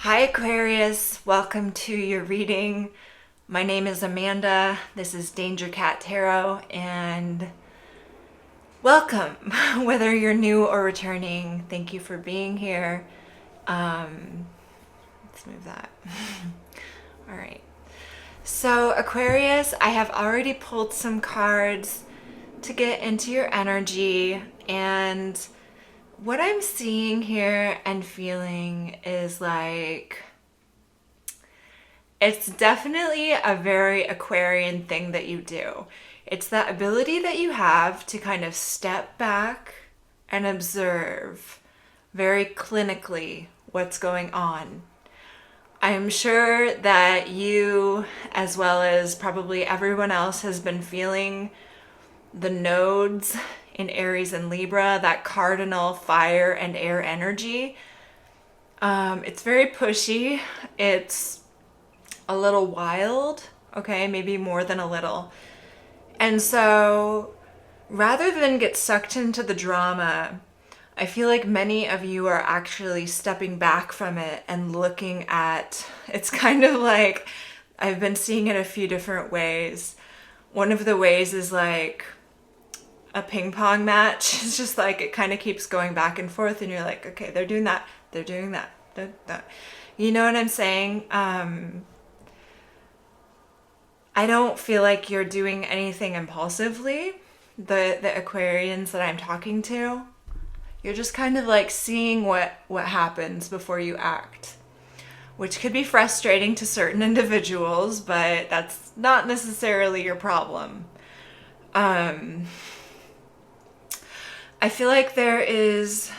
Hi Aquarius, welcome to your reading. My name is Amanda. This is Danger Cat Tarot, and welcome. Whether you're new or returning, thank you for being here. Let's move that. All right. So Aquarius, I have already pulled some cards to get into your energy, and what I'm seeing here and feeling is like it's definitely a very Aquarian thing that you do. It's that ability that you have to kind of step back and observe very clinically what's going on. I'm sure that you, as well as probably everyone else, has been feeling the nodes in Aries and Libra, that cardinal fire and air energy. It's very pushy. It's a little wild, okay, maybe more than a little. And so rather than get sucked into the drama, I feel like many of you are actually stepping back from it and looking at, it's kind of like, I've been seeing it a few different ways. One of the ways is like a ping pong match. It's just like it kind of keeps going back and forth, and you're like, okay, they're doing that, they're doing that. You know what I'm saying? I don't feel like you're doing anything impulsively. The Aquarians that I'm talking to, you're just kind of like seeing what happens before you act, which could be frustrating to certain individuals, but that's not necessarily your problem. I feel like there is,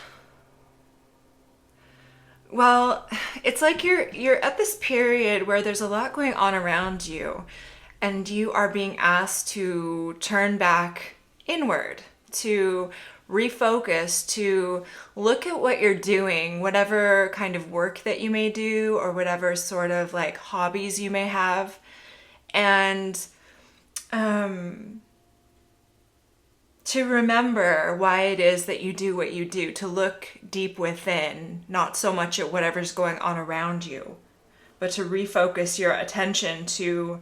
well, it's like you're at this period where there's a lot going on around you, and you are being asked to turn back inward, to refocus, to look at what you're doing, whatever kind of work that you may do, or whatever sort of like hobbies you may have, and to remember why it is that you do what you do, to look deep within, not so much at whatever's going on around you, but to refocus your attention to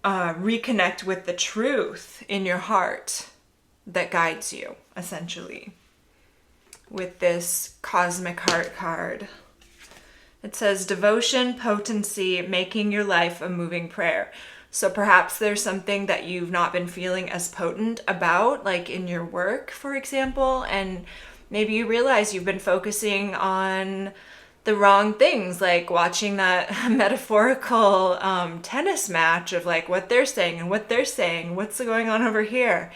reconnect with the truth in your heart that guides you, essentially. With this cosmic heart card, it says devotion, potency, making your life a moving prayer. So perhaps there's something that you've not been feeling as potent about, like in your work, for example, and maybe you realize you've been focusing on the wrong things, like watching that metaphorical tennis match of like what they're saying and what they're saying, what's going on over here,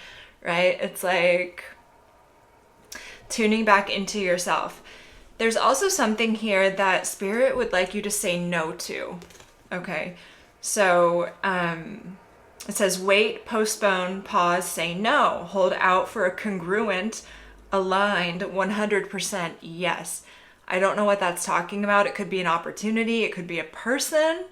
right? It's like tuning back into yourself. There's also something here that Spirit would like you to say no to, okay? So it says wait, postpone, pause, say no, hold out for a congruent, aligned 100% yes. I don't know what that's talking about. It could be an opportunity, it could be a person,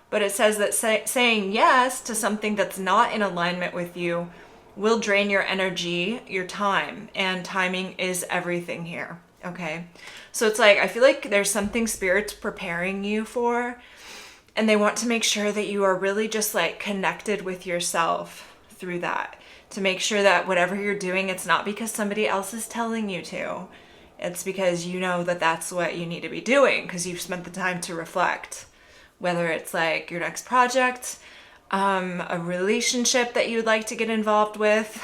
but it says that saying yes to something that's not in alignment with you will drain your energy, your time, and timing is everything here, okay? So it's like, I feel like there's something Spirit's preparing you for, and they want to make sure that you are really just like connected with yourself through that, to make sure that whatever you're doing, it's not because somebody else is telling you to. It's because you know that that's what you need to be doing, because you've spent the time to reflect. Whether it's like your next project, a relationship that you'd like to get involved with.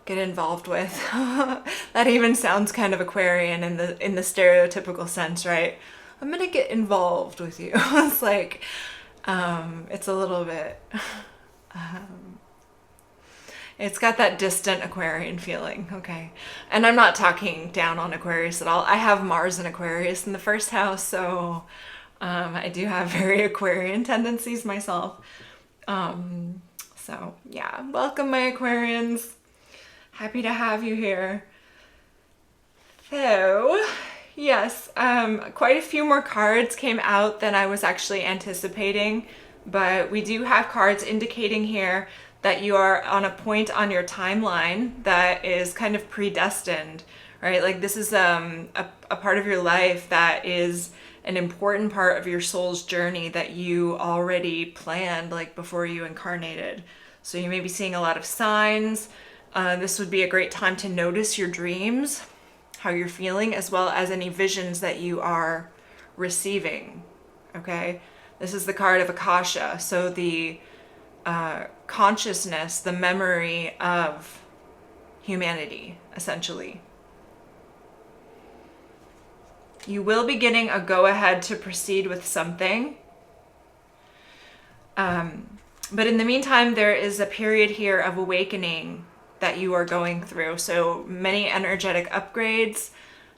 That even sounds kind of Aquarian in the stereotypical sense, right? I'm gonna get involved with you. It's like, it's a little bit, it's got that distant Aquarian feeling, okay? And I'm not talking down on Aquarius at all. I have Mars and Aquarius in the first house, so I do have very Aquarian tendencies myself. So yeah, welcome my Aquarians. Happy to have you here. So, yes, quite a few more cards came out than I was actually anticipating, but we do have cards indicating here that you are on a point on your timeline that is kind of predestined, right? Like this is a part of your life that is an important part of your soul's journey that you already planned like before you incarnated. So you may be seeing a lot of signs. This would be a great time to notice your dreams, how you're feeling, as well as any visions that you are receiving. Okay, this is the card of Akasha, so the consciousness, the memory of humanity, essentially. You will be getting a go-ahead to proceed with something. But in the meantime, there is a period here of awakening that you are going through. So many energetic upgrades,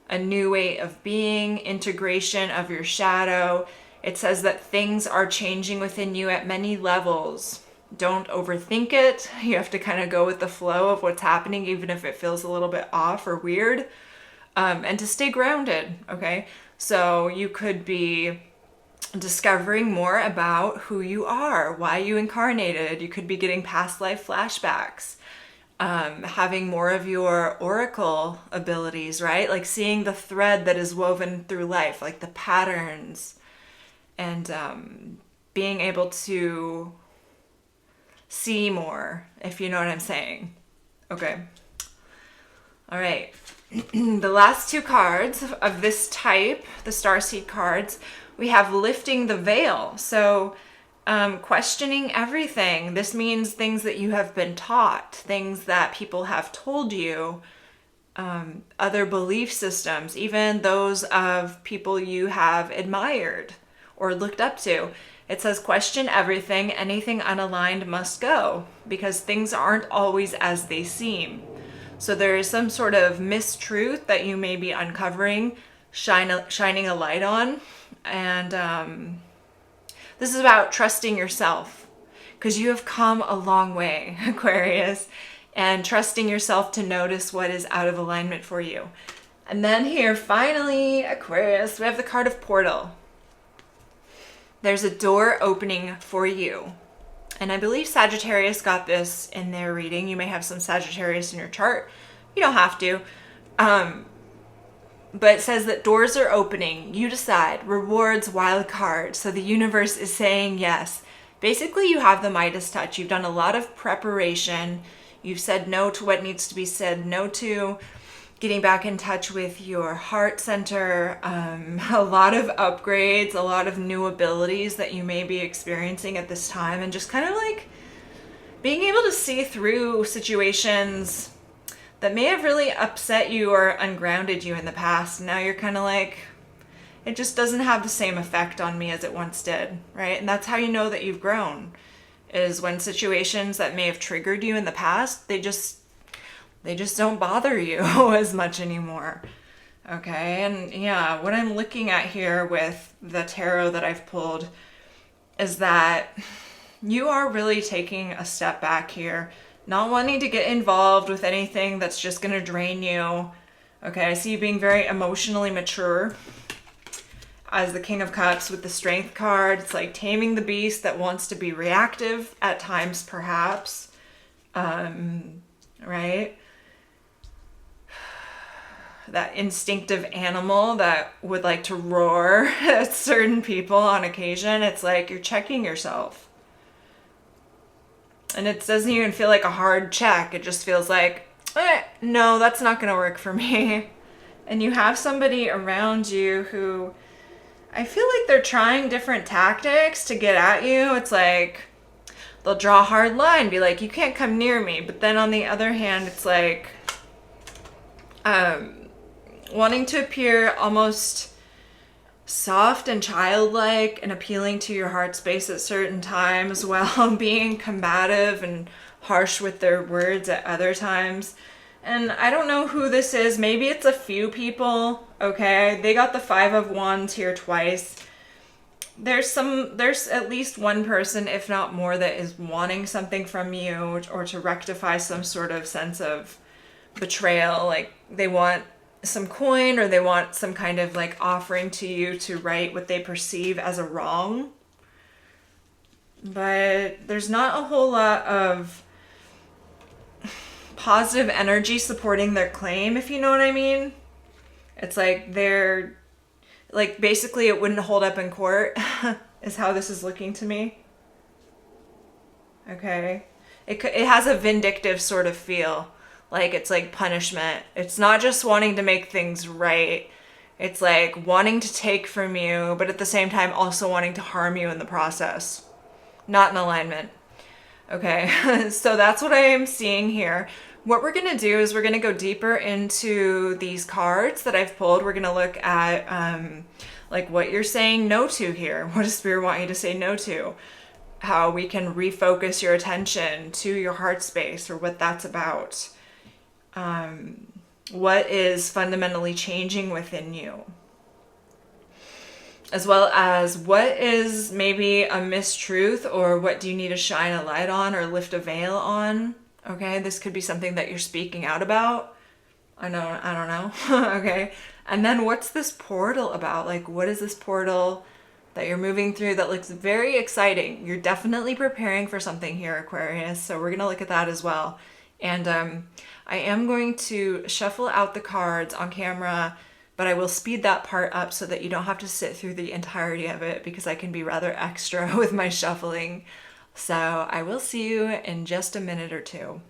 a new way of being, integration of your shadow. It says that things are changing within you at many levels. Don't overthink it. You have to kind of go with the flow of what's happening, even if it feels a little bit off or weird. And to stay grounded, okay? So you could be discovering more about who you are, why you incarnated. You could be getting past life flashbacks, having more of your oracle abilities, right? Like seeing the thread that is woven through life, like the patterns, and being able to see more, if you know what I'm saying. Okay. All right. The last two cards of this type, the starseed cards, we have lifting the veil. So questioning everything. This means things that you have been taught, things that people have told you, other belief systems, even those of people you have admired or looked up to. It says question everything, anything unaligned must go, because things aren't always as they seem. So there is some sort of mistruth that you may be uncovering, shining a light on. And this is about trusting yourself, because you have come a long way, Aquarius, and trusting yourself to notice what is out of alignment for you. And then here, finally, Aquarius, we have the card of portal. There's a door opening for you. And I believe Sagittarius got this in their reading. You may have some Sagittarius in your chart. You don't have to. But it says that doors are opening. You decide. Rewards, wild card. So the universe is saying yes. Basically, you have the Midas touch. You've done a lot of preparation. You've said no to what needs to be said no to. Getting back in touch with your heart center, a lot of upgrades, a lot of new abilities that you may be experiencing at this time, and just kind of like being able to see through situations that may have really upset you or ungrounded you in the past. Now you're kind of like, it just doesn't have the same effect on me as it once did, right? And that's how you know that you've grown, is when situations that may have triggered you in the past, they just don't bother you as much anymore. Okay, and yeah, what I'm looking at here with the tarot that I've pulled is that you are really taking a step back here, not wanting to get involved with anything that's just going to drain you. Okay, I see you being very emotionally mature as the King of Cups with the Strength card. It's like taming the beast that wants to be reactive at times, perhaps. Right? That instinctive animal that would like to roar at certain people on occasion. It's like you're checking yourself. And it doesn't even feel like a hard check. It just feels like, no, that's not going to work for me. And you have somebody around you who I feel like they're trying different tactics to get at you. It's like they'll draw a hard line, be like, you can't come near me. But then on the other hand, it's like wanting to appear almost soft and childlike and appealing to your heart space at certain times, while being combative and harsh with their words at other times. And I don't know who this is. Maybe it's a few people. Okay, they got the Five of Wands here twice. There's at least one person, if not more, that is wanting something from you, or to rectify some sort of sense of betrayal. Like they want some coin, or they want some kind of like offering to you to right what they perceive as a wrong. But there's not a whole lot of positive energy supporting their claim, if you know what I mean. It's like they're, like, basically it wouldn't hold up in court is how this is looking to me. Okay. It has a vindictive sort of feel. Like it's like punishment. It's not just wanting to make things right. It's like wanting to take from you, but at the same time also wanting to harm you in the process. Not in alignment. Okay, so that's what I am seeing here. What we're going to do is we're going to go deeper into these cards that I've pulled. We're going to look at like what you're saying no to here. What does Spirit want you to say no to? How we can refocus your attention to your heart space, or what that's about. What is fundamentally changing within you, as well as what is maybe a mistruth, or what do you need to shine a light on or lift a veil on. Okay, this could be something that you're speaking out about. I don't know. Okay, and then what's this portal about? Like, what is this portal that you're moving through that looks very exciting? You're definitely preparing for something here, Aquarius, so we're gonna look at that as well. And I am going to shuffle out the cards on camera, but I will speed that part up so that you don't have to sit through the entirety of it, because I can be rather extra with my shuffling. So I will see you in just a minute or two.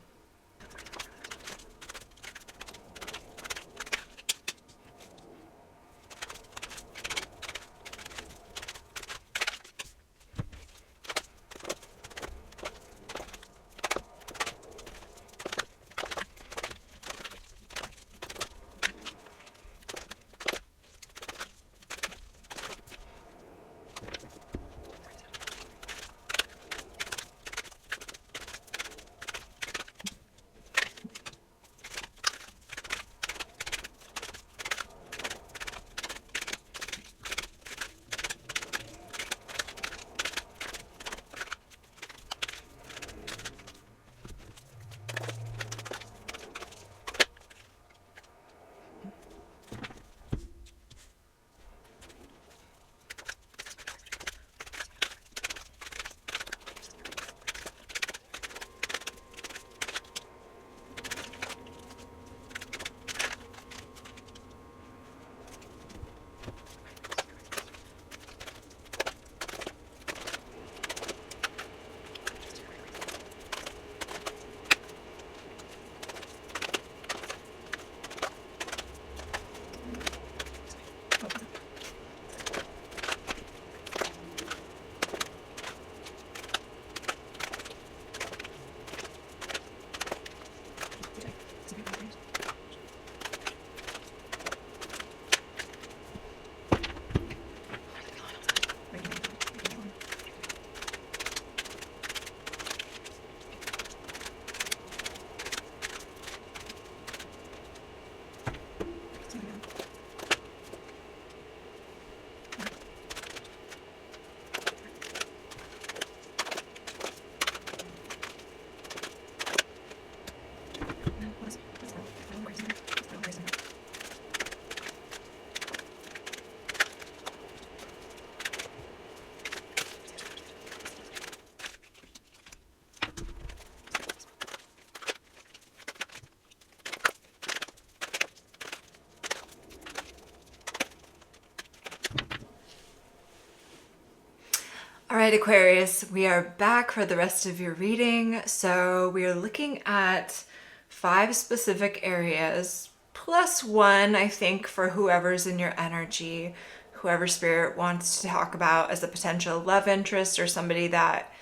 All right, Aquarius, we are back for the rest of your reading. So we are looking at 5 specific areas, plus 1, I think, for whoever's in your energy, whoever Spirit wants to talk about as a potential love interest or somebody that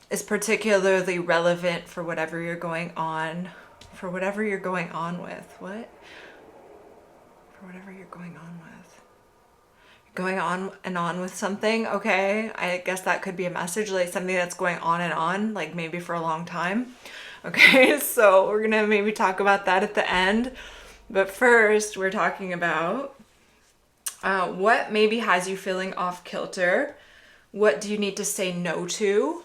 is particularly relevant for whatever you're going on, with. What? For whatever you're going on with. Going on and on with something. Okay, I guess that could be a message, like something that's going on and on, like maybe for a long time. Okay, so we're gonna maybe talk about that at the end, but first we're talking about what maybe has you feeling off kilter. What do you need to say no to?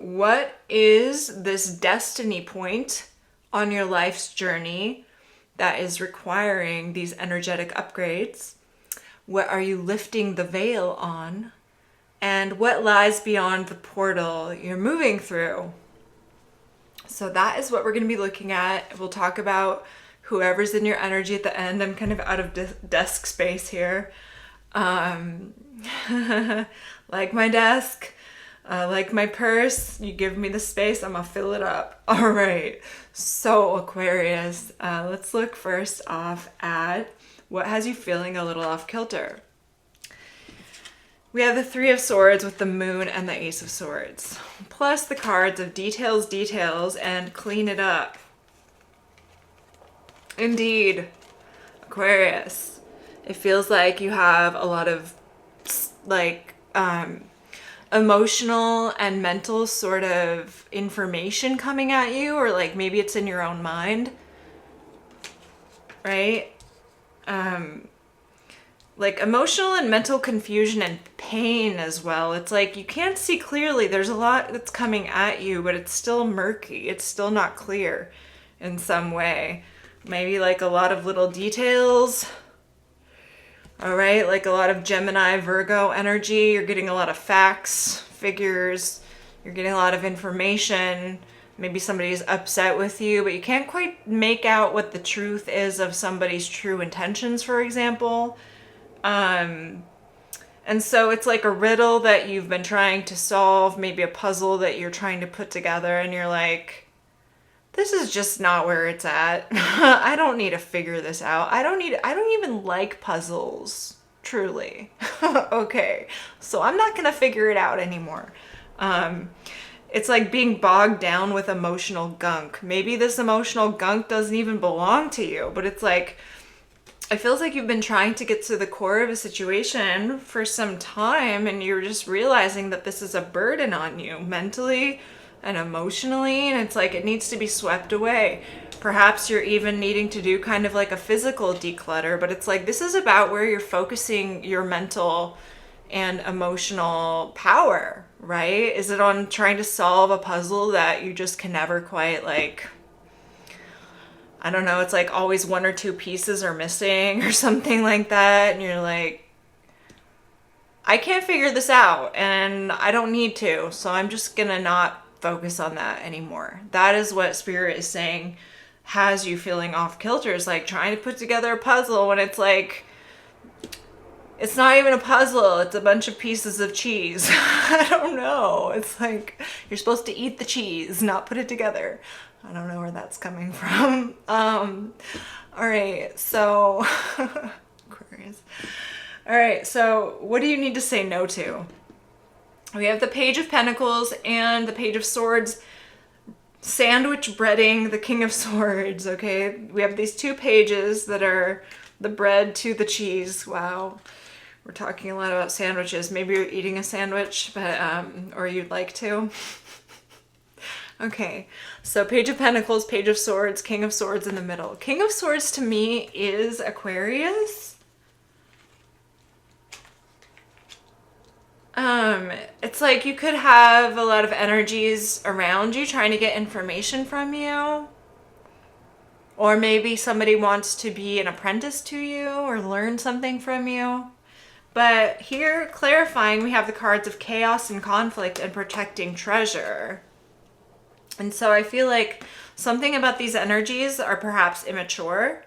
What is this destiny point on your life's journey that is requiring these energetic upgrades? What are you lifting the veil on? And what lies beyond the portal you're moving through? So that is what we're going to be looking at. We'll talk about whoever's in your energy at the end. I'm kind of out of desk space here. Like my desk, like my purse, you give me the space, I'm gonna fill it up. All right, so Aquarius, let's look first off at what has you feeling a little off kilter. We have the Three of Swords with the Moon and the Ace of Swords, plus the cards of details, and clean it up. Indeed, Aquarius, it feels like you have a lot of like emotional and mental sort of information coming at you, or like maybe it's in your own mind, right? Like emotional and mental confusion and pain as well. It's like you can't see clearly. There's a lot that's coming at you, but it's still murky. It's still not clear in some way. Maybe like a lot of little details. All right, like a lot of Gemini, Virgo energy. You're getting a lot of facts, figures. You're getting a lot of information. Maybe somebody's upset with you, but you can't quite make out what the truth is of somebody's true intentions, for example. And so it's like a riddle that you've been trying to solve, maybe a puzzle that you're trying to put together, and you're like, this is just not where it's at. I don't need to figure this out. I don't even like puzzles, truly. Okay, so I'm not gonna figure it out anymore. It's like being bogged down with emotional gunk. Maybe this emotional gunk doesn't even belong to you, but it's like, it feels like you've been trying to get to the core of a situation for some time, and you're just realizing that this is a burden on you mentally and emotionally, and it's like it needs to be swept away. Perhaps you're even needing to do kind of like a physical declutter, but it's like this is about where you're focusing your mental and emotional power, right? Is it on trying to solve a puzzle that you just can never quite like, I don't know, it's like always one or two pieces are missing or something like that. And you're like, I can't figure this out and I don't need to. So I'm just gonna not focus on that anymore. That is what Spirit is saying has you feeling off kilter. Is like trying to put together a puzzle when it's like, it's not even a puzzle. It's a bunch of pieces of cheese. I don't know. It's like you're supposed to eat the cheese, not put it together. I don't know where that's coming from. All right, so Aquarius. All right, so what do you need to say no to? We have the Page of Pentacles and the Page of Swords sandwich breading the King of Swords, okay? We have these two pages that are the bread to the cheese. Wow. We're talking a lot about sandwiches. Maybe you're eating a sandwich, but or you'd like to. Okay, so Page of Pentacles, Page of Swords, King of Swords in the middle. King of Swords to me is Aquarius. It's like you could have a lot of energies around you trying to get information from you. Or maybe somebody wants to be an apprentice to you or learn something from you. But here, clarifying, we have the cards of chaos and conflict and protecting treasure. And so I feel like something about these energies are perhaps immature.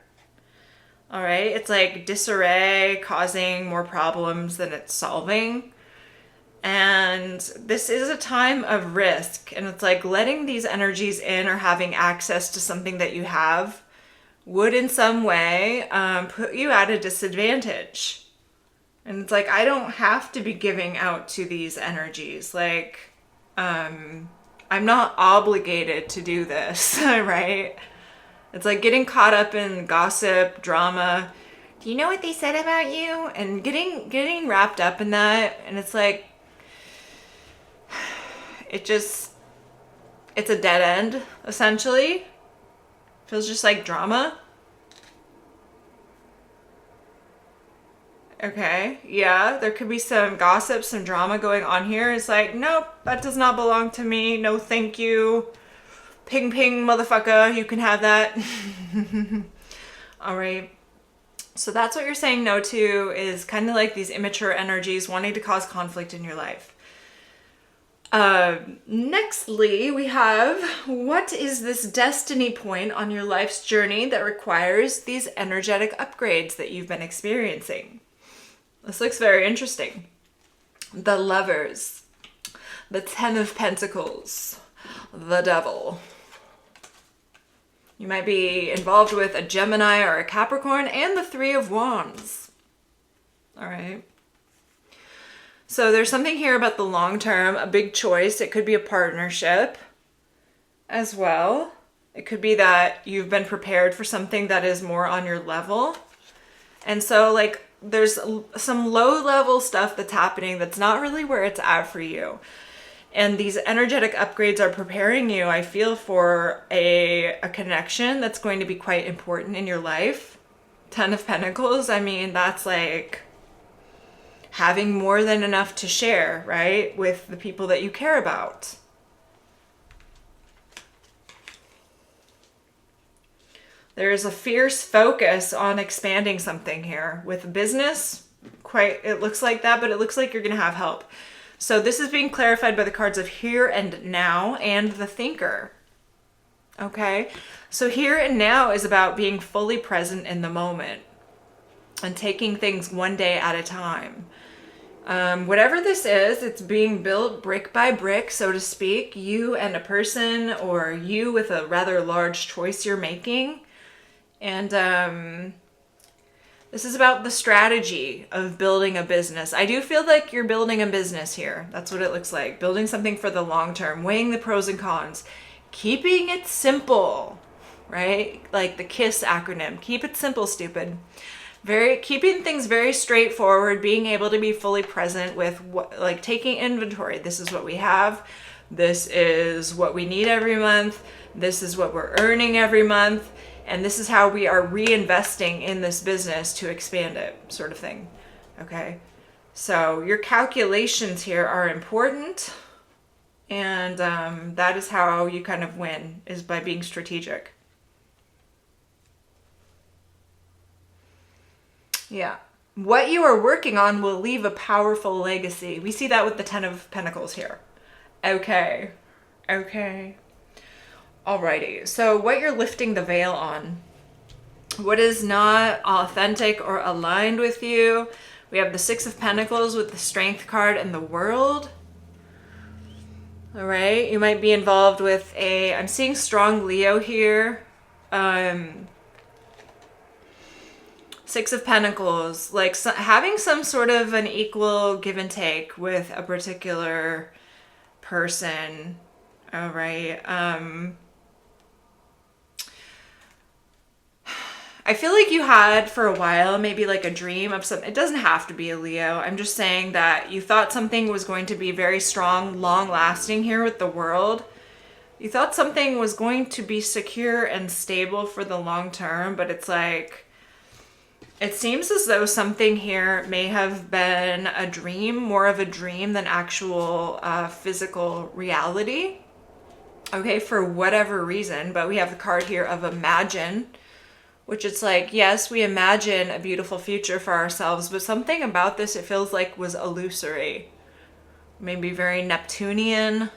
All right, it's like disarray causing more problems than it's solving. And this is a time of risk. And it's like letting these energies in or having access to something that you have would in some way put you at a disadvantage. And it's like, I don't have to be giving out to these energies. Like, I'm not obligated to do this, right? It's like getting caught up in gossip, drama. Do you know what they said about you? And getting wrapped up in that. And it's like, it's a dead end, essentially. Feels just like drama. Okay, yeah, there could be some gossip, some drama going on here. It's like, nope, that does not belong to me. No, thank you. Ping, ping, motherfucker, you can have that. All right. So that's what you're saying no to, is kind of like these immature energies wanting to cause conflict in your life. Nextly, we have, what is this destiny point on your life's journey that requires these energetic upgrades that you've been experiencing? This looks very interesting. The Lovers, the Ten of Pentacles, the Devil. You might be involved with a Gemini or a Capricorn, and the Three of Wands. All right. So there's something here about the long term, a big choice. It could be a partnership as well. It could be that you've been prepared for something that is more on your level. And so like there's some low level stuff that's happening that's not really where it's at for you. And these energetic upgrades are preparing you, I feel, for a connection that's going to be quite important in your life. Ten of Pentacles, I mean, that's like having more than enough to share, right? With the people that you care about. There's a fierce focus on expanding something here. With business, it looks like that, but it looks like you're going to have help. So this is being clarified by the cards of Here and Now and the Thinker. Okay? So here and now is about being fully present in the moment and taking things one day at a time. Whatever this is, it's being built brick by brick, so to speak. You and a person, or you with a rather large choice you're making. And this is about the strategy of building a business. I do feel like you're building a business here. That's what it looks like. Building something for the long term, weighing the pros and cons, keeping it simple, right? Like the KISS acronym. Keep it simple, stupid. Keeping things very straightforward, being able to be fully present with like taking inventory. This is what we have. This is what we need every month. This is what we're earning every month. And this is how we are reinvesting in this business to expand it, sort of thing. Okay. So your calculations here are important. And that is how you kind of win, is by being strategic. Yeah. What you are working on will leave a powerful legacy. We see that with the Ten of Pentacles here. Okay. Okay. Alrighty. So what you're lifting the veil on. What is not authentic or aligned with you. We have the Six of Pentacles with the Strength card and the World. All right. You might be involved with I'm seeing strong Leo here. Six of Pentacles, like having some sort of an equal give and take with a particular person. All right. I feel like you had for a while maybe like a dream of something. It doesn't have to be a Leo. I'm just saying that you thought something was going to be very strong, long lasting here with the World. You thought something was going to be secure and stable for the long term, but it's like, it seems as though something here may have been a dream, more of a dream than actual physical reality. Okay, for whatever reason. But we have the card here of Imagine, which it's like, yes, we imagine a beautiful future for ourselves, but something about this, it feels like, was illusory. Maybe very Neptunian.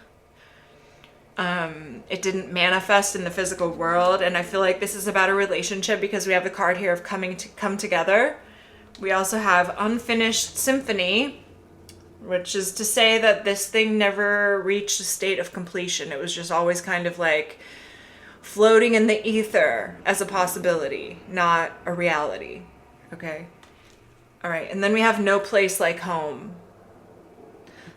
It didn't manifest in the physical world. And I feel like this is about a relationship because we have the card here of come together. We also have Unfinished Symphony, which is to say that this thing never reached a state of completion. It was just always kind of like floating in the ether as a possibility, not a reality. Okay. All right. And then we have No Place Like Home.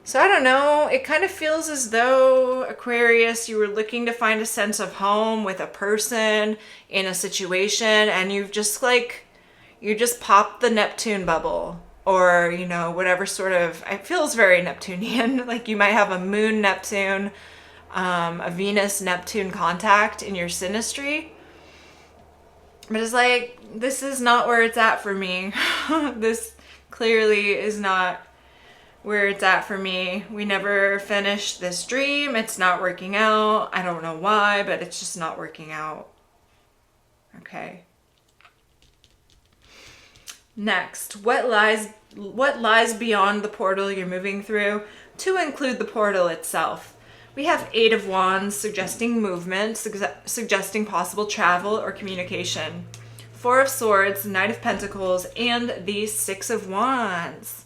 So I don't know, it kind of feels as though, Aquarius, you were looking to find a sense of home with a person in a situation, and you just popped the Neptune bubble, or, you know, whatever sort of, it feels very Neptunian, like you might have a Moon Neptune, a Venus Neptune contact in your synastry. But it's like, this is not where it's at for me. This clearly is not where it's at for me. We never finished this dream. It's not working out. I don't know why, but it's just not working out. Okay. Next, what lies beyond the portal you're moving through? to include the portal itself. We have 8 of Wands, suggesting movement, suggesting possible travel or communication. 4 of Swords, Knight of Pentacles, and the 6 of Wands.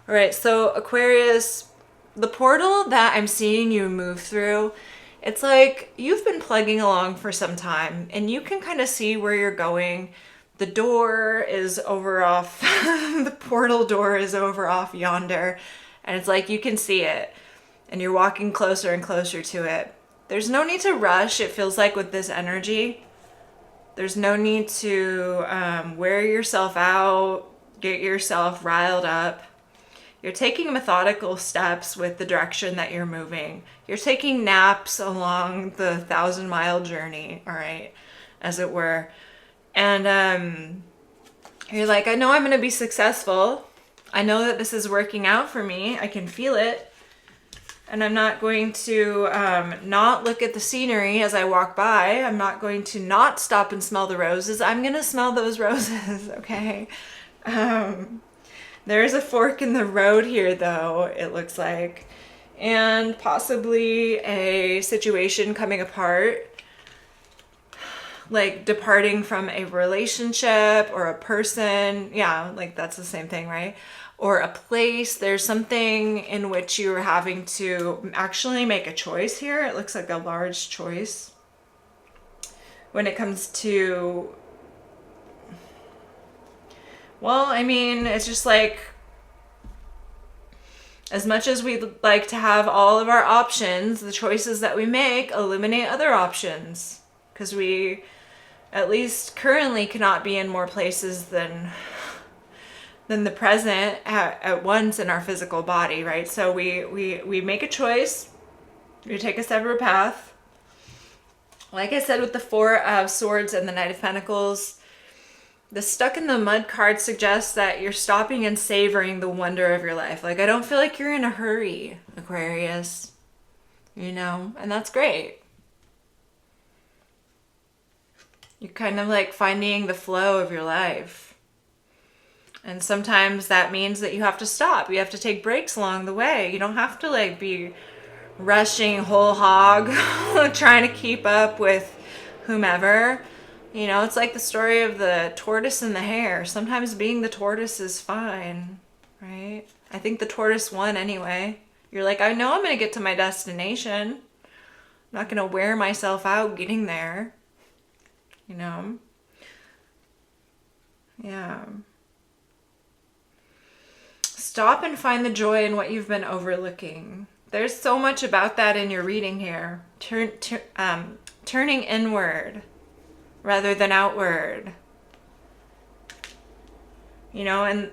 All right, so Aquarius, the portal that I'm seeing you move through, it's like you've been plugging along for some time and you can kind of see where you're going. The door is over off, the portal door is over off yonder, and it's like you can see it and you're walking closer and closer to it. There's no need to rush, it feels like, with this energy. There's no need to wear yourself out, get yourself riled up. You're taking methodical steps with the direction that you're moving. You're taking naps along the 1,000-mile journey, all right, as it were. And you're like, I know I'm going to be successful. I know that this is working out for me. I can feel it. And I'm not going to not look at the scenery as I walk by. I'm not going to not stop and smell the roses. I'm going to smell those roses, okay? There's a fork in the road here, though, it looks like. And possibly a situation coming apart. Like departing from a relationship or a person. Yeah, like that's the same thing, right? Or a place. There's something in which you're having to actually make a choice here. It looks like a large choice when it comes to, well, I mean, it's just like, as much as we'd like to have all of our options, the choices that we make eliminate other options. Because we, at least currently, cannot be in more places than the present at once in our physical body, right? So we make a choice, we take a separate path. Like I said, with the 4 of Swords and the Knight of Pentacles, the stuck in the mud card suggests that you're stopping and savoring the wonder of your life. Like, I don't feel like you're in a hurry, Aquarius, you know, and that's great. You're kind of like finding the flow of your life. And sometimes that means that you have to stop. You have to take breaks along the way. You don't have to like be rushing whole hog, trying to keep up with whomever. You know, it's like the story of the tortoise and the hare. Sometimes being the tortoise is fine, right? I think the tortoise won anyway. You're like, I know I'm going to get to my destination. I'm not going to wear myself out getting there. You know? Yeah. Stop and find the joy in what you've been overlooking. There's so much about that in your reading here. Turning inward rather than outward. You know, and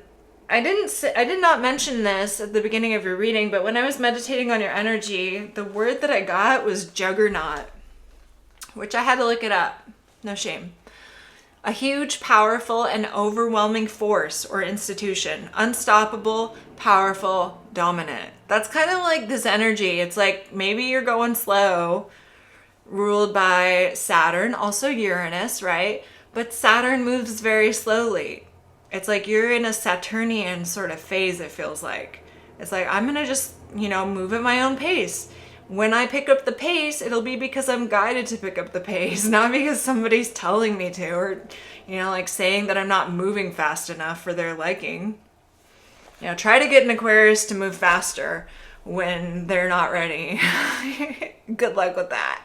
I did not mention this at the beginning of your reading, but when I was meditating on your energy, the word that I got was juggernaut, which I had to look it up. No shame. A huge, powerful, and overwhelming force or institution. Unstoppable, powerful, dominant. That's kind of like this energy. It's like maybe you're going slow, ruled by Saturn, also Uranus, right? But Saturn moves very slowly. It's like you're in a Saturnian sort of phase, it feels like. It's like, I'm going to just, you know, move at my own pace. When I pick up the pace, it'll be because I'm guided to pick up the pace, not because somebody's telling me to, or, you know, like saying that I'm not moving fast enough for their liking. You know, try to get an Aquarius to move faster when they're not ready. Good luck with that.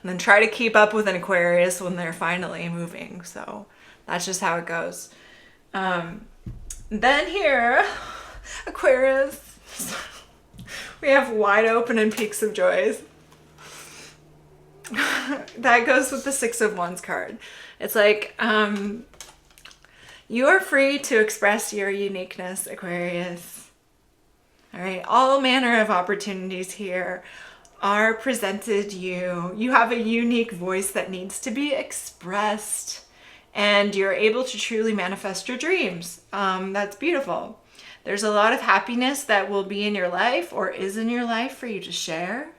And then try to keep up with an Aquarius when they're finally moving. So that's just how it goes. Then here, Aquarius, we have wide open and peaks of joys. That goes with the 6 of Wands card. It's like, you are free to express your uniqueness, Aquarius. All right, all manner of opportunities here are presented you. You have a unique voice that needs to be expressed, and you're able to truly manifest your dreams. That's beautiful. There's a lot of happiness that will be in your life or is in your life for you to share.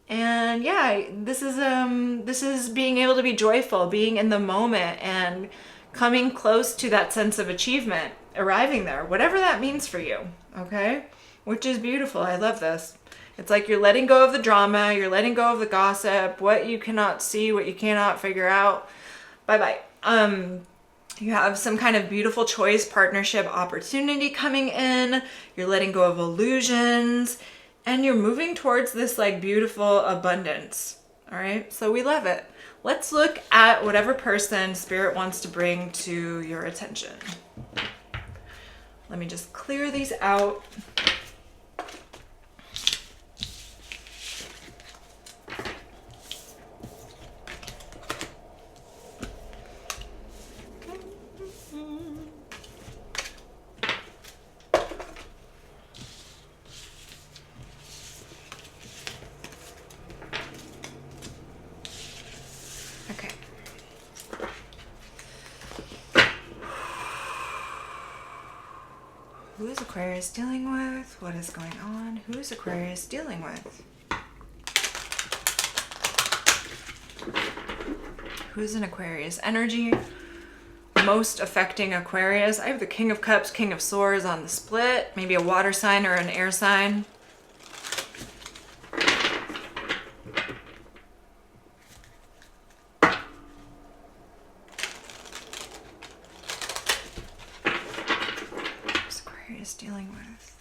And yeah, this is being able to be joyful, being in the moment and coming close to that sense of achievement, arriving there, whatever that means for you, okay? which is beautiful. I love this. It's like you're letting go of the drama, you're letting go of the gossip, what you cannot see, what you cannot figure out. Bye-bye. You have some kind of beautiful choice, partnership, opportunity coming in. You're letting go of illusions, and you're moving towards this like beautiful abundance. All right, so we love it. Let's look at whatever person Spirit wants to bring to your attention. Let me just clear these out. Who is Aquarius dealing with? What is going on? Who is Aquarius dealing with? Who's in Aquarius energy? Most affecting Aquarius. I have the King of Cups, King of Swords on the split. Maybe a water sign or an air sign. Dealing with.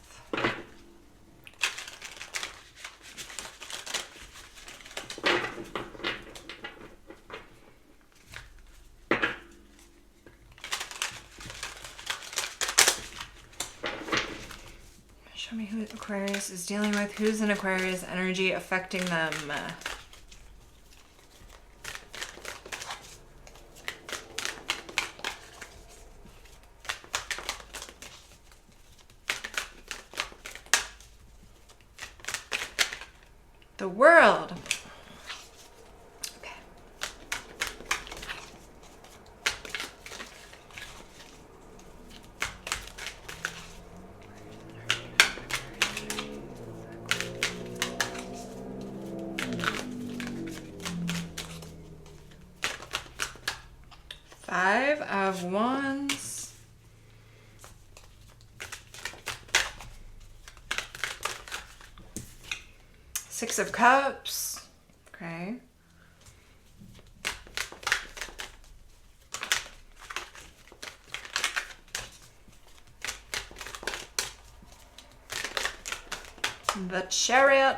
Show me who Aquarius is dealing with. Who's in Aquarius energy affecting them? The World. Okay. Five of Wands. Six of Cups. Okay. The Chariot.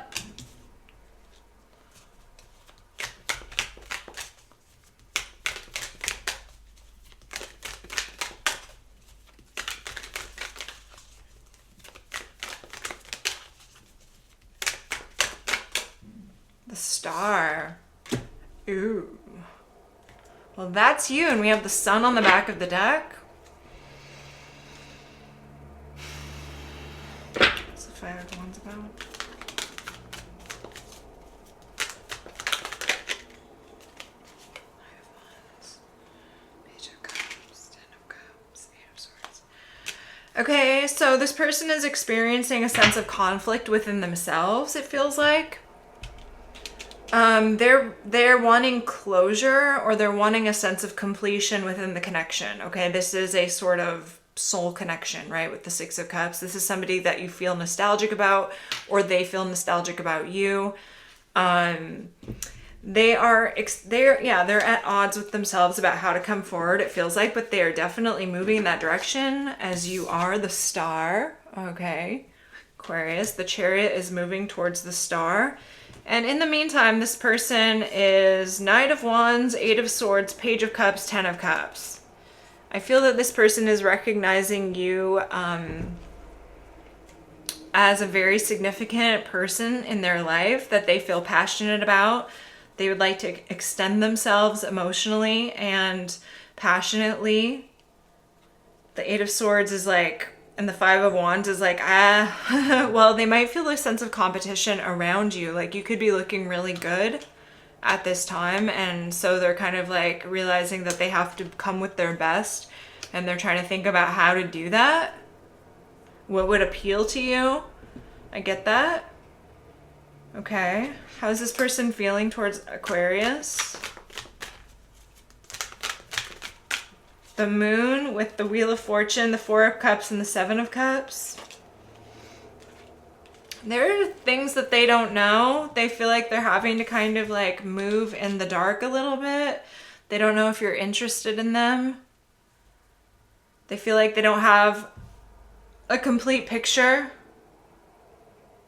The Star. Ooh. Well, that's you, and we have the Sun on the back of the deck. What's the Five of Wands about? Five of Wands. Page of Cups. Ten of Cups. Eight of Swords. Okay, so this person is experiencing a sense of conflict within themselves, it feels like. They're wanting closure, or they're wanting a sense of completion within the connection. Okay, this is a sort of soul connection, right? With the Six of Cups, this is somebody that you feel nostalgic about, or they feel nostalgic about you. They're at odds with themselves about how to come forward, it feels like, but they are definitely moving in that direction, as you are. The Star. Okay, Aquarius, the Chariot is moving towards the Star. And in the meantime, this person is Knight of Wands, Eight of Swords, Page of Cups, Ten of Cups. I feel that this person is recognizing you as a very significant person in their life that they feel passionate about. They would like to extend themselves emotionally and passionately. The Eight of Swords is like, and the Five of Wands is like, well, they might feel a sense of competition around you. Like, you could be looking really good at this time, and so they're kind of like realizing that they have to come with their best, and they're trying to think about how to do that. What would appeal to you? I get that. Okay. How's this person feeling towards Aquarius? The Moon with the Wheel of Fortune, the Four of Cups, and the Seven of Cups. There are things that they don't know. They feel like they're having to kind of like move in the dark a little bit. They don't know if you're interested in them. They feel like they don't have a complete picture,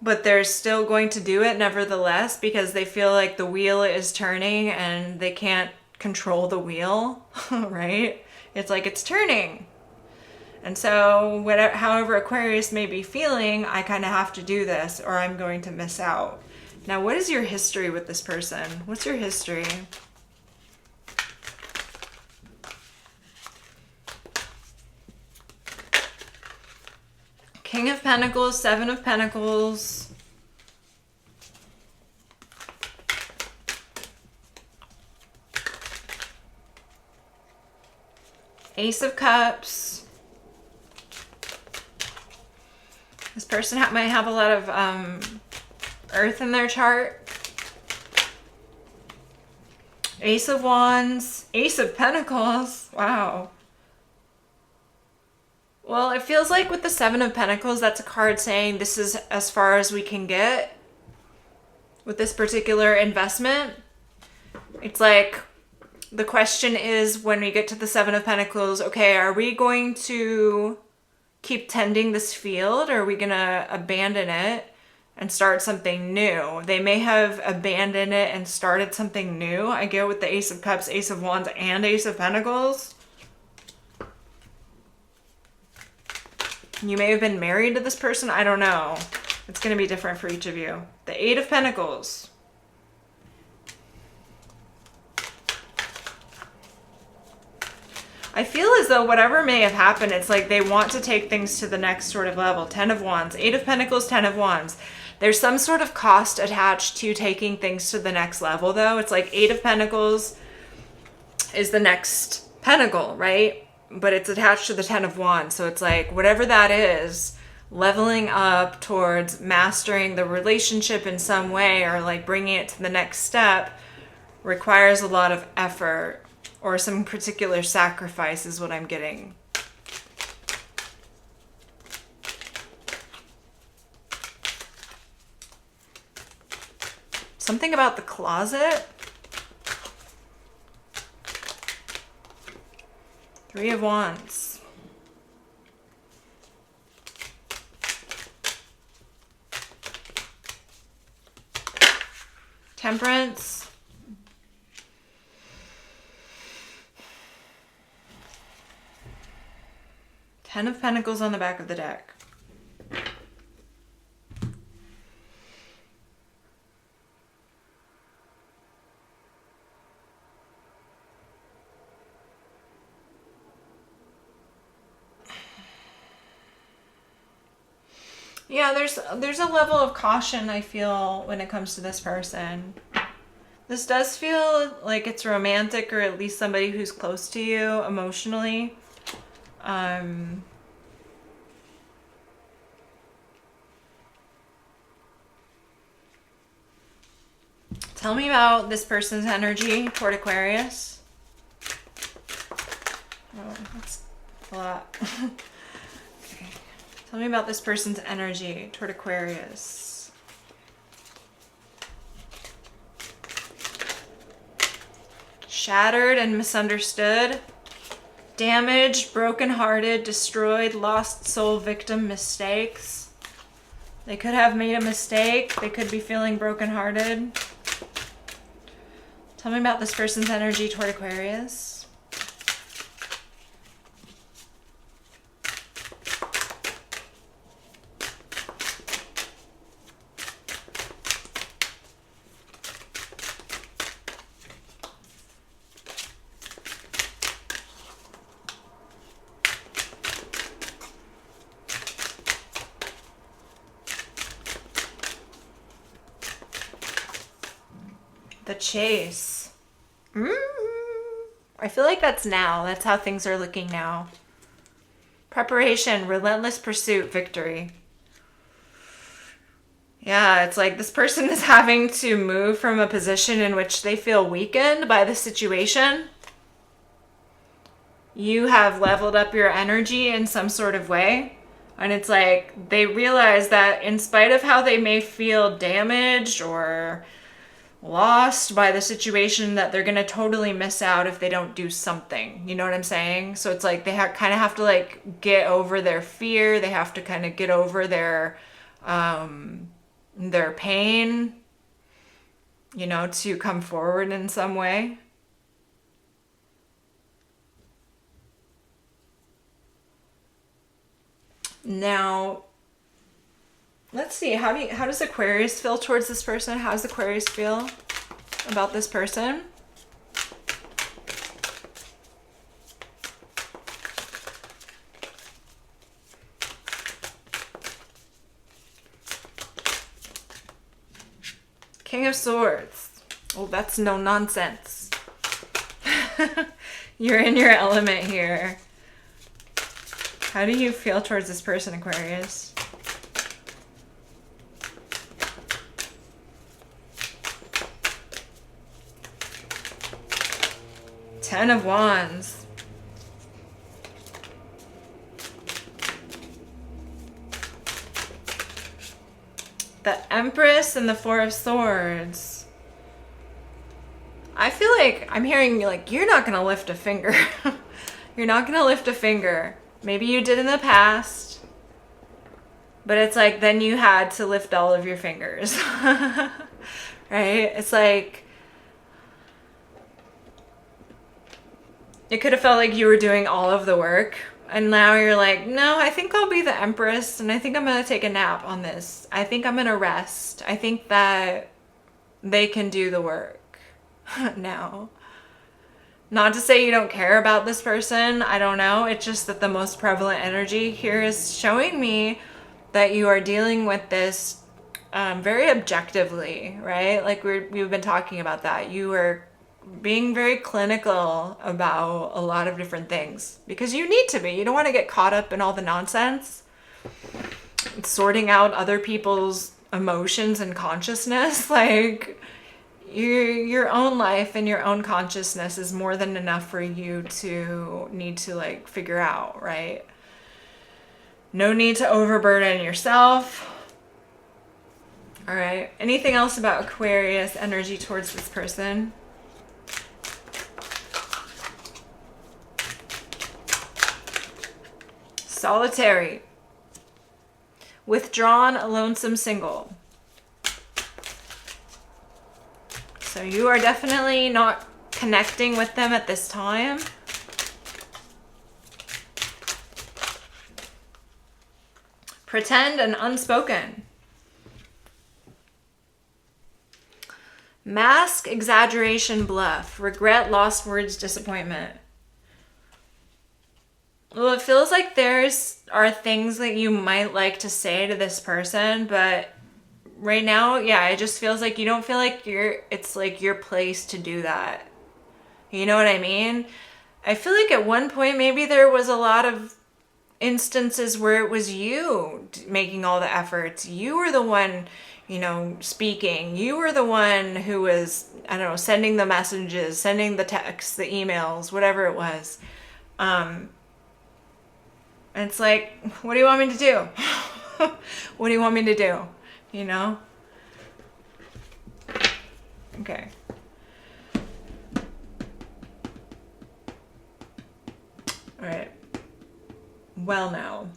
but they're still going to do it nevertheless because they feel like the wheel is turning and they can't control the wheel, right? It's like it's turning. And so whatever, however Aquarius may be feeling, I kind of have to do this or I'm going to miss out. Now, what is your history with this person? What's your history? King of Pentacles, Seven of Pentacles. Ace of Cups. This person might have a lot of earth in their chart. Ace of Wands. Ace of Pentacles. Wow. Well, it feels like with the Seven of Pentacles, that's a card saying this is as far as we can get with this particular investment. It's like the question is when we get to the Seven of Pentacles, okay, are we going to keep tending this field or are we going to abandon it and start something new? They may have abandoned it and started something new. I go with the Ace of Cups, Ace of Wands, and Ace of Pentacles. You may have been married to this person. I don't know. It's going to be different for each of you. The Eight of Pentacles. I feel as though whatever may have happened, it's like they want to take things to the next sort of level. Ten of Wands, Eight of Pentacles, Ten of Wands. There's some sort of cost attached to taking things to the next level, though. It's like Eight of Pentacles is the next pentacle, right? But it's attached to the Ten of Wands. So it's like whatever that is, leveling up towards mastering the relationship in some way or like bringing it to the next step requires a lot of effort. Or some particular sacrifice is what I'm getting. Something about the closet. Three of Wands. Temperance. Ten of Pentacles on the back of the deck. Yeah, there's a level of caution I feel when it comes to this person. This does feel like it's romantic or at least somebody who's close to you emotionally. Tell me about this person's energy toward Aquarius. Oh, that's a lot. Okay. Tell me about this person's energy toward Aquarius. Shattered and misunderstood. Damaged, brokenhearted, destroyed, lost soul victim mistakes. They could have made a mistake. They could be feeling brokenhearted. Tell me about this person's energy toward Aquarius. The Chase. I feel like that's now. That's how things are looking now. Preparation, relentless pursuit, victory. Yeah, it's like this person is having to move from a position in which they feel weakened by the situation. You have leveled up your energy in some sort of way. And it's like they realize that in spite of how they may feel damaged or lost by the situation, that they're going to totally miss out if they don't do something. You know what I'm saying? So it's like they kind of have to like get over their fear. They have to kind of get over their pain, you know, to come forward in some way. Now, let's see. How does Aquarius feel towards this person? How does Aquarius feel about this person? King of Swords. Oh, that's no nonsense. You're in your element here. How do you feel towards this person, Aquarius? Ten of Wands. The Empress and the Four of Swords. I feel like I'm hearing like you're not going to lift a finger. You're not going to lift a finger. Maybe you did in the past, but it's like then you had to lift all of your fingers. Right? It's like it could have felt like you were doing all of the work, and now you're like, no, I think I'll be the Empress, and I think I'm going to take a nap on this. I think I'm going to rest. I think that they can do the work now. Not to say you don't care about this person. I don't know. It's just that the most prevalent energy here is showing me that you are dealing with this very objectively, right? Like we've been talking about that. You are being very clinical about a lot of different things because you need to be. You don't want to get caught up in all the nonsense, sorting out other people's emotions and consciousness. Like your own life and your own consciousness is more than enough for you to need to like figure out, right? No need to overburden yourself. All right. Anything else about Aquarius energy towards this person? Solitary. Withdrawn, lonesome, single. So you are definitely not connecting with them at this time. Pretend and unspoken. Mask, exaggeration, bluff. Regret, lost words, disappointment. Well, it feels like are things that you might like to say to this person, but right now, yeah, it just feels like you don't feel like it's like your place to do that. You know what I mean? I feel like at one point, maybe there was a lot of instances where it was you making all the efforts. You were the one, you know, speaking. You were the one who was, I don't know, sending the messages, sending the texts, the emails, whatever it was. And it's like, what do you want me to do? What do you want me to do? You know? Okay. All right. Well now.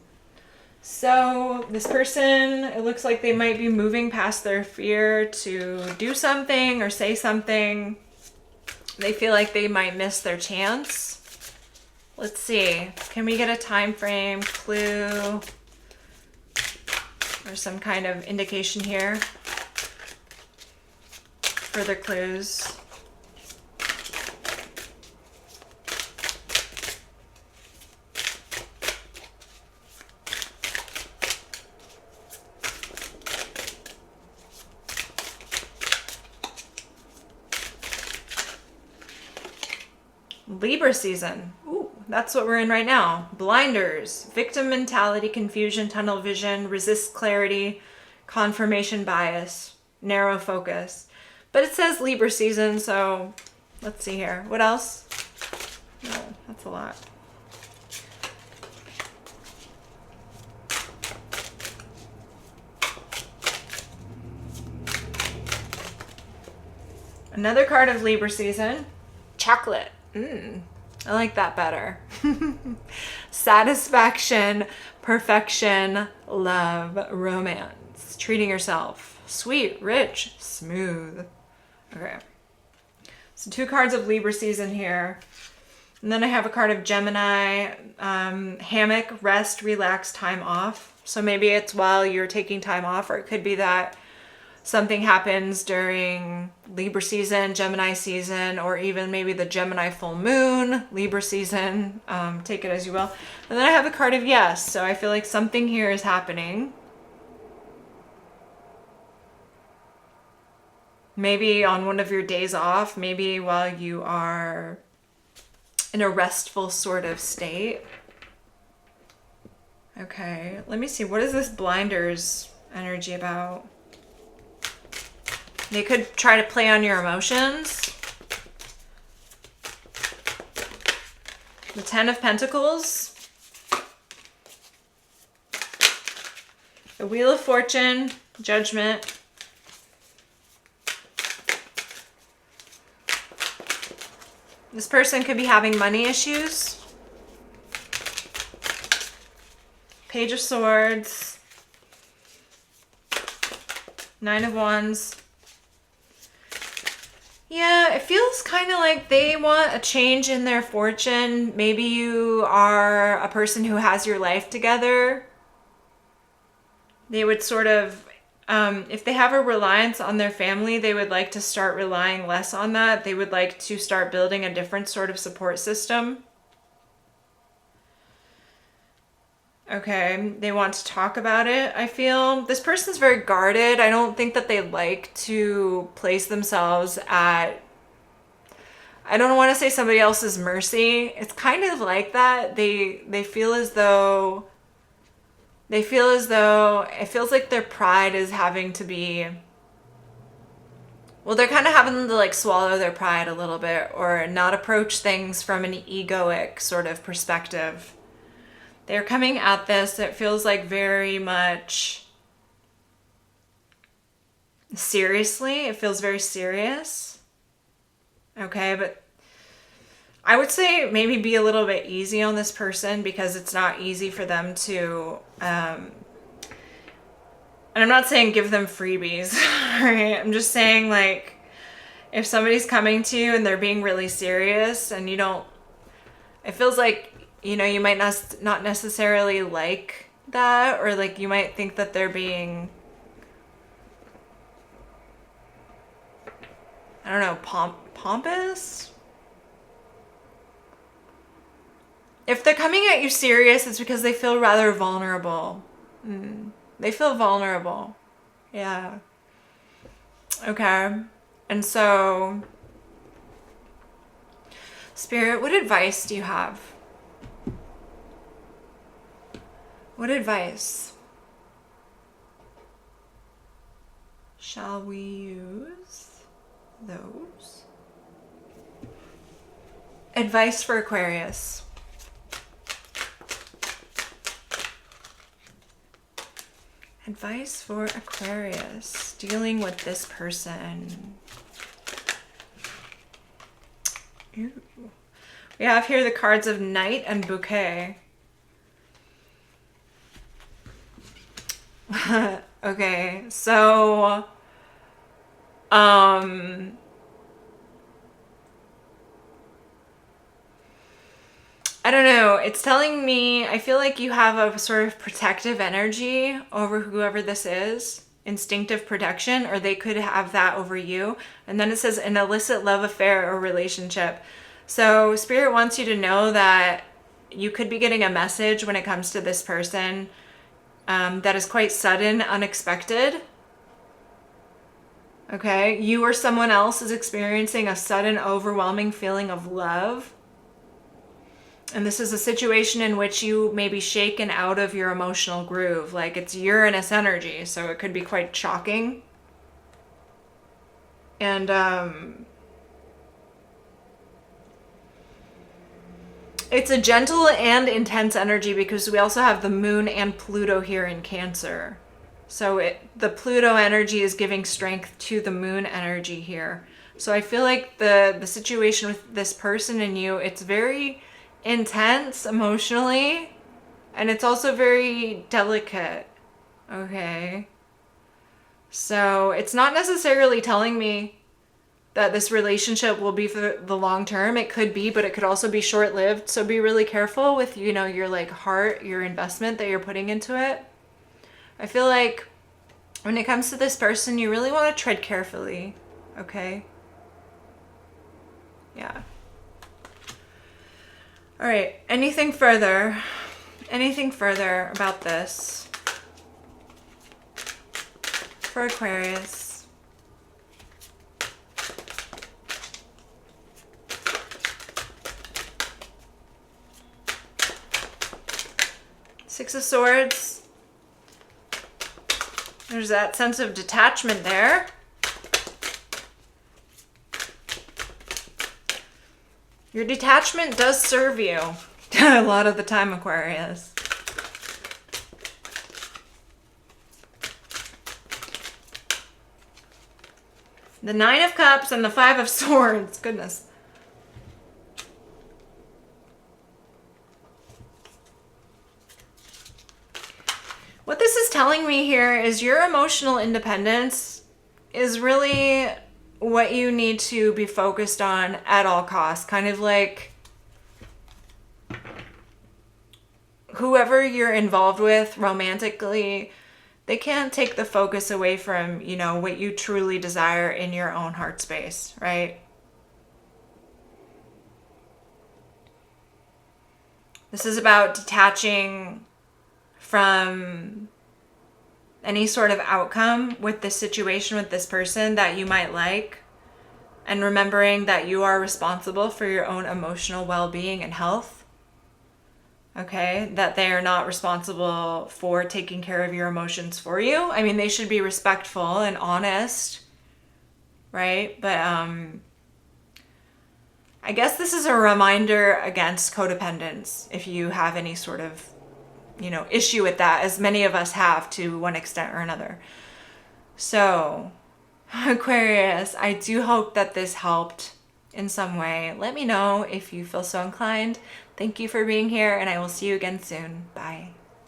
So this person, it looks like they might be moving past their fear to do something or say something. They feel like they might miss their chance. Let's see. Can we get a time frame, clue, or some kind of indication here? Further clues. Libra season. Ooh, that's what we're in right now. Blinders, victim mentality, confusion, tunnel vision, resist clarity, confirmation bias, narrow focus. But it says Libra season, so let's see here. What else? No, that's a lot. Another card of Libra season. Chocolate. I like that better. Satisfaction, perfection, love, romance. Treating yourself. Sweet, rich, smooth. Okay. So 2 cards of Libra season here. And then I have a card of Gemini, hammock, rest, relax, time off. So maybe it's while you're taking time off, or it could be that something happens during Libra season, Gemini season, or even maybe the Gemini full moon, Libra season. Take it as you will. And then I have a card of yes. So I feel like something here is happening. Maybe on one of your days off, maybe while you are in a restful sort of state. Okay, let me see. What is this blinders energy about? They could try to play on your emotions. The 10 of Pentacles. The Wheel of Fortune, Judgment. This person could be having money issues. Page of Swords. 9 of Wands. Yeah, it feels kind of like they want a change in their fortune. Maybe you are a person who has your life together. They would sort of, if they have a reliance on their family, they would like to start relying less on that. They would like to start building a different sort of support system. Okay, they want to talk about it, I feel. This person's very guarded. I don't think that they like to place themselves at, I don't want to say somebody else's mercy. It's kind of like that. They feel as though, it feels like their pride is having to be, well, they're kind of having to like swallow their pride a little bit, or not approach things from an egoic sort of perspective. They're coming at this, it feels like very much seriously. It feels very serious. Okay, but I would say maybe be a little bit easy on this person, because it's not easy for them to, and I'm not saying give them freebies, right? I'm just saying, like, if somebody's coming to you and they're being really serious and you don't, it feels like, you know, you might not necessarily like that, or like you might think that they're being, I don't know, pompous? If they're coming at you serious, it's because they feel rather vulnerable. They feel vulnerable. Yeah. Okay. And so, Spirit, what advice do you have? What advice shall we use? Those. Advice for Aquarius. Advice for Aquarius dealing with this person. Ooh. We have here the cards of Knight and Bouquet. Okay, so I don't know. It's telling me, I feel like you have a sort of protective energy over whoever this is. Instinctive protection, or they could have that over you. And then it says an illicit love affair or relationship. So Spirit wants you to know that you could be getting a message when it comes to this person that is quite sudden, unexpected. Okay, you or someone else is experiencing a sudden, overwhelming feeling of love. And this is a situation in which you may be shaken out of your emotional groove. Like, it's Uranus energy, so it could be quite shocking. And it's a gentle and intense energy, because we also have the Moon and Pluto here in Cancer. So the Pluto energy is giving strength to the Moon energy here. So I feel like the situation with this person and you, it's very intense emotionally, and it's also very delicate. Okay. So it's not necessarily telling me that this relationship will be for the long term. It could be, but it could also be short lived. So be really careful with, you know, your like heart, your investment that you're putting into it. I feel like when it comes to this person, you really want to tread carefully. Okay. Yeah. All right. Anything further? Anything further about this for Aquarius? Six of Swords. There's that sense of detachment there. Your detachment does serve you a lot of the time, Aquarius. The Nine of Cups and the Five of Swords. Goodness. What this is telling me here is your emotional independence is really what you need to be focused on at all costs. Kind of like whoever you're involved with romantically, they can't take the focus away from, you know, what you truly desire in your own heart space, right? This is about detaching from any sort of outcome with this situation with this person that you might like, and remembering that you are responsible for your own emotional well-being and health. Okay, that they are not responsible for taking care of your emotions for you. I mean, they should be respectful and honest, right? But I guess this is a reminder against codependence if you have any sort of, you know, issue with that, as many of us have to one extent or another. So, Aquarius, I do hope that this helped in some way. Let me know if you feel so inclined. Thank you for being here, and I will see you again soon. Bye.